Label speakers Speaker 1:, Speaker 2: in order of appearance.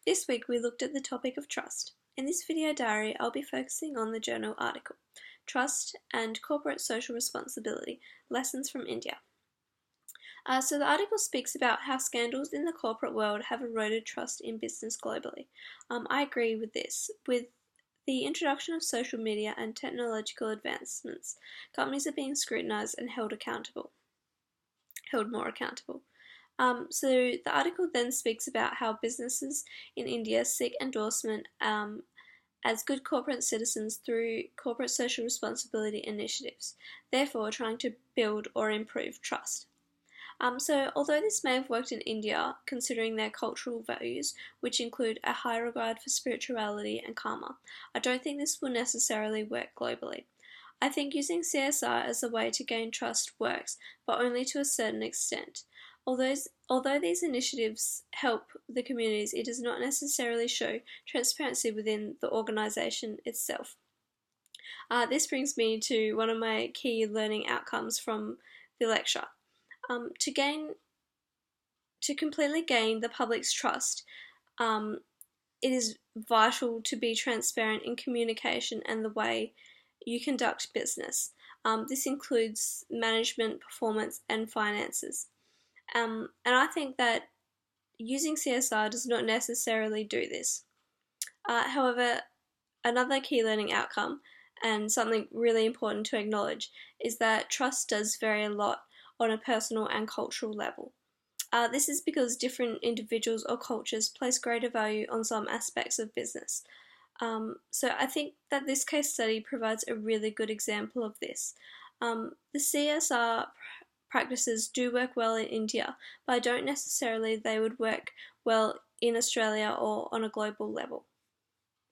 Speaker 1: This week we looked at the topic of trust. In this video diary, I'll be focusing on the journal article, Trust and Corporate Social Responsibility, Lessons from India. So the article speaks about how scandals in the corporate world have eroded trust in business globally. I agree with this. With the introduction of social media and technological advancements, companies are being scrutinised and held more accountable. So the article then speaks about how businesses in India seek endorsement as good corporate citizens through corporate social responsibility initiatives, therefore trying to build or improve trust. So although this may have worked in India, considering their cultural values, which include a high regard for spirituality and karma, I don't think this will necessarily work globally. I think using CSR as a way to gain trust works, but only to a certain extent. Although these initiatives help the communities, it does not necessarily show transparency within the organisation itself. This brings me to one of my key learning outcomes from the lecture. To completely gain the public's trust, it is vital to be transparent in communication and the way you conduct business. This includes management, performance, and finances. And I think that using CSR does not necessarily do this. However, another key learning outcome, and something really important to acknowledge, is that trust does vary a lot on a personal and cultural level. This is because different individuals or cultures place greater value on some aspects of business. So I think that this case study provides a really good example of this. The CSR practices do work well in India, but I don't necessarily they would work well in Australia or on a global level.